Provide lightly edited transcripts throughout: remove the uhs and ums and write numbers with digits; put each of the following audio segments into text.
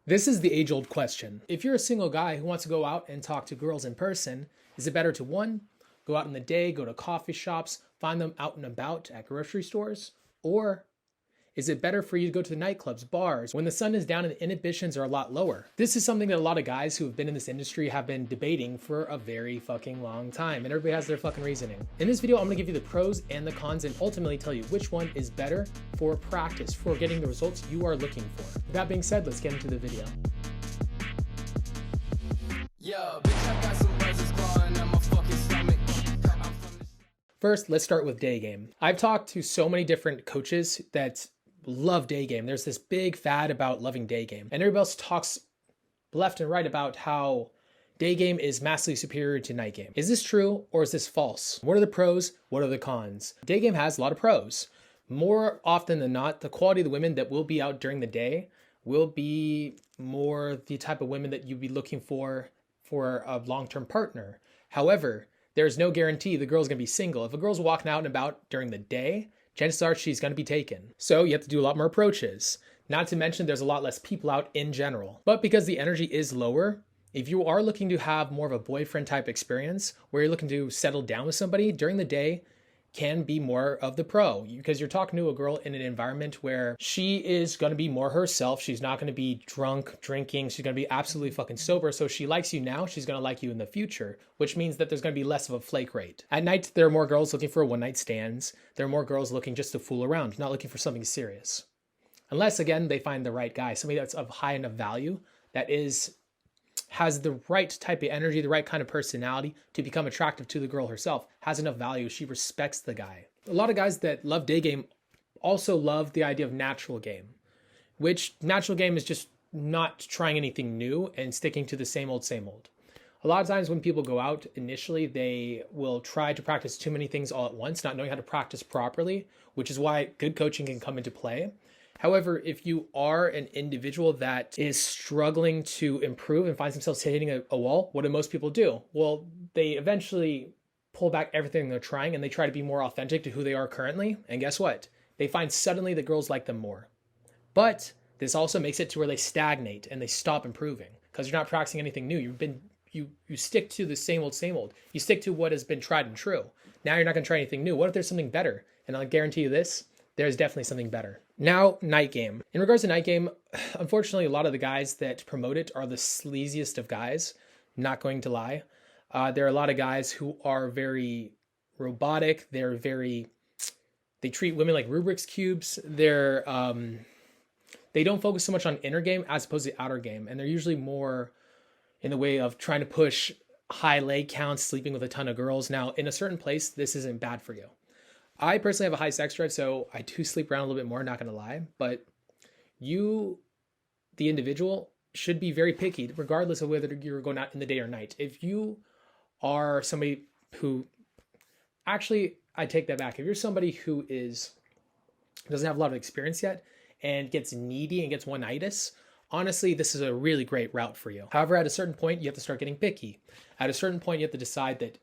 This is the age-old question. If you're a single guy who wants to go out and talk to girls in person, is it better to one, go out in the day, go to coffee shops, find them out and about at grocery stores? Or is it better for you to go to the nightclubs, bars, when the sun is down and the inhibitions are a lot lower? This is something that a lot of guys who have been in this industry have been debating for a very fucking long time, and everybody has their fucking reasoning. In this video, I'm gonna give you the pros and the cons and ultimately tell you which one is better for practice, for getting the results you are looking for. With that being said, let's get into the video. Yo, bitch, I got some buzzers clawing at my fucking stomach. First, let's start with day game. I've talked to so many different coaches that love day game. There's this big fad about loving day game. And everybody else talks left and right about how day game is massively superior to night game. Is this true or is this false? What are the pros? What are the cons? Day game has a lot of pros. More often than not, the quality of the women that will be out during the day will be more the type of women that you'd be looking for a long-term partner. However, there's no guarantee the girl's gonna be single. If a girl's walking out and about during the day, chances are she's going to be taken. So you have to do a lot more approaches. Not to mention there's a lot less people out in general. But because the energy is lower, if you are looking to have more of a boyfriend type experience where you're looking to settle down with somebody during the day, can be more of the pro, because you're talking to a girl in an environment where she is going to be more herself. She's not going to be drunk, drinking. She's going to be absolutely fucking sober. So she likes you now. She's going to like you in the future, which means that there's going to be less of a flake rate. At night, there are more girls looking for one night stands. There are more girls looking just to fool around, not looking for something serious. Unless, again, they find the right guy, somebody that's of high enough value, that has the right type of energy, the right kind of personality to become attractive to the girl herself, has enough value, she respects the guy. A lot of guys that love day game also love the idea of natural game, which natural game is just not trying anything new and sticking to the same old, same old. A lot of times when people go out initially, they will try to practice too many things all at once, not knowing how to practice properly, which is why good coaching can come into play. However, if you are an individual that is struggling to improve and finds themselves hitting a wall, what do most people do? Well, they eventually pull back everything they're trying and they try to be more authentic to who they are currently. And guess what? They find suddenly that girls like them more. But this also makes it to where they stagnate and they stop improving because you're not practicing anything new. You stick to the same old, same old. You stick to what has been tried and true. Now you're not going to try anything new. What if there's something better? And I'll guarantee you this, there's definitely something better. Now, night game. In regards to night game, unfortunately, a lot of the guys that promote it are the sleaziest of guys, not going to lie. There are a lot of guys who are very robotic. They treat women like Rubik's Cubes. They don't focus so much on inner game as opposed to outer game. And they're usually more in the way of trying to push high leg counts, sleeping with a ton of girls. Now, in a certain place, this isn't bad for you. I personally have a high sex drive, so I do sleep around a little bit more, not going to lie. But you, the individual, should be very picky, regardless of whether you're going out in the day or night. If you are somebody who, actually, I take that back. If you're somebody who doesn't have a lot of experience yet and gets needy and gets one-itis, honestly, this is a really great route for you. However, at a certain point, you have to start getting picky. At a certain point, you have to decide that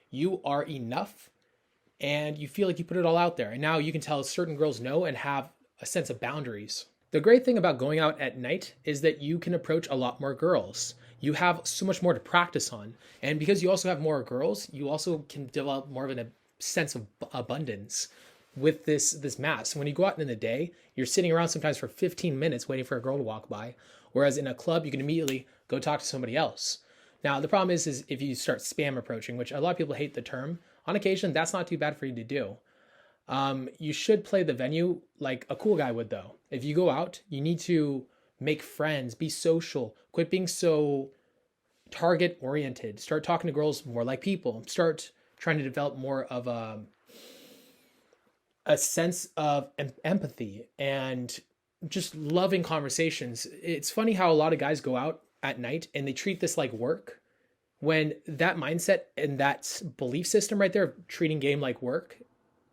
you are enough and you feel like you put it all out there. And now you can tell certain girls no and have a sense of boundaries. The great thing about going out at night is that you can approach a lot more girls. You have so much more to practice on. And because you also have more girls, you also can develop more of a sense of abundance with this mass. When you go out in the day, you're sitting around sometimes for 15 minutes waiting for a girl to walk by. Whereas in a club, you can immediately go talk to somebody else. Now, the problem is if you start spam approaching, which a lot of people hate the term, on occasion, that's not too bad for you to do. You should play the venue like a cool guy would, though. If you go out, you need to make friends, be social, quit being so target-oriented. Start talking to girls more like people. Start trying to develop more of a sense of empathy and just loving conversations. It's funny how a lot of guys go out at night and they treat this like work, when that mindset and that belief system right there of treating game like work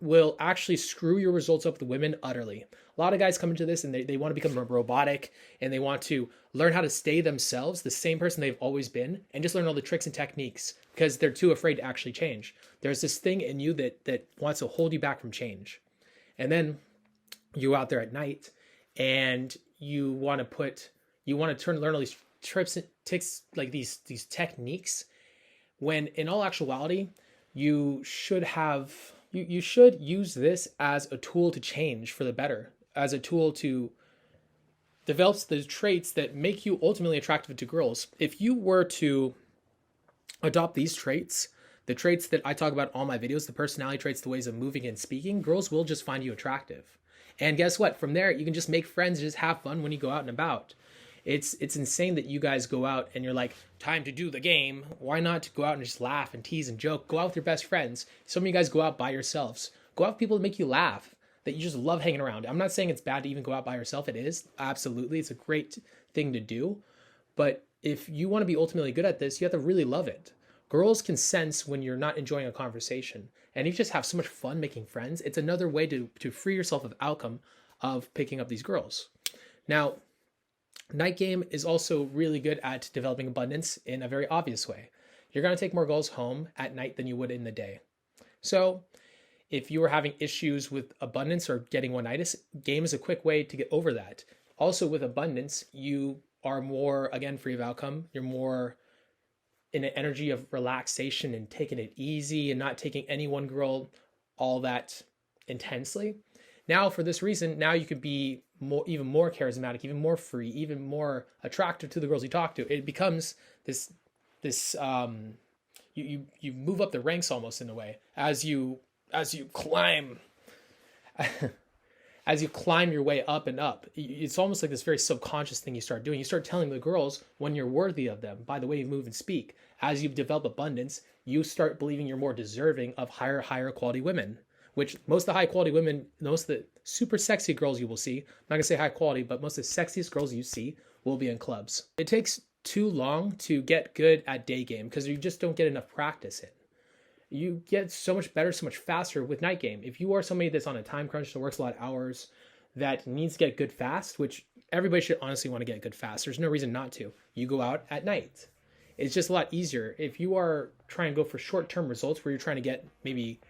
will actually screw your results up with women utterly. A lot of guys come into this and they want to become robotic and they want to learn how to stay themselves, the same person they've always been, and just learn all the tricks and techniques because they're too afraid to actually change. There's this thing in you that wants to hold you back from change. And then you go out there at night and you want to put You want to learn all these ticks, like these techniques, when in all actuality, you should use this as a tool to change for the better, as a tool to develop the traits that make you ultimately attractive to girls. If you were to adopt these traits, the traits that I talk about in all my videos, the personality traits, the ways of moving and speaking, girls will just find you attractive. And guess what? From there, you can just make friends, just have fun when you go out and about. It's insane that you guys go out and you're like, time to do the game. Why not go out and just laugh and tease and joke? Go out with your best friends. Some of you guys go out by yourselves. Go out with people that make you laugh, that you just love hanging around. I'm not saying it's bad to even go out by yourself. It is. Absolutely. It's a great thing to do. But if you want to be ultimately good at this, you have to really love it. Girls can sense when you're not enjoying a conversation. And you just have so much fun making friends. It's another way to free yourself of the outcome of picking up these girls. Now, night game is also really good at developing abundance in a very obvious way. You're going to take more girls home at night than you would in the day. So if you are having issues with abundance or getting one-itis, game is a quick way to get over that. Also with abundance, you are more, again, free of outcome. You're more in an energy of relaxation and taking it easy and not taking any one girl all that intensely. Now, for this reason, now you could be even more charismatic, even more free, even more attractive to the girls you talk to. It becomes this you move up the ranks almost in a way as you climb as you climb your way up and up. It's almost like this very subconscious thing you start doing. You start telling the girls when you're worthy of them by the way you move and speak. As you develop abundance, you start believing you're more deserving of higher quality women, which most of the high quality women, most of the super sexy girls you will see, I'm not gonna say high quality, but most of the sexiest girls you see will be in clubs. It takes too long to get good at day game because you just don't get enough practice in. You get so much better, so much faster with night game. If you are somebody that's on a time crunch that works a lot of hours, that needs to get good fast, which everybody should honestly want to get good fast. There's no reason not to. You go out at night. It's just a lot easier. If you are trying to go for short-term results where you're trying to get maybe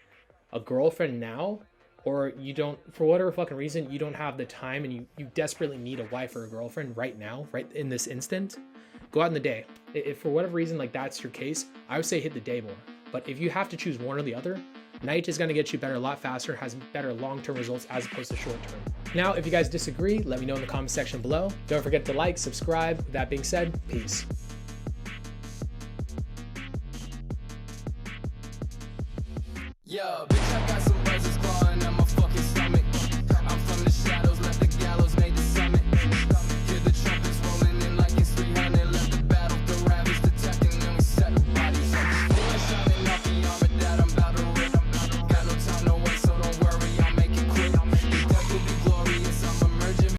a girlfriend now, or you don't, for whatever fucking reason, you don't have the time and you desperately need a wife or a girlfriend right now, right in this instant, go out in the day. If for whatever reason, like that's your case, I would say hit the day more. But if you have to choose one or the other, night is going to get you better a lot faster, has better long-term results as opposed to short-term. Now, if you guys disagree, let me know in the comment section below. Don't forget to like, subscribe. With that being said, peace. Yeah,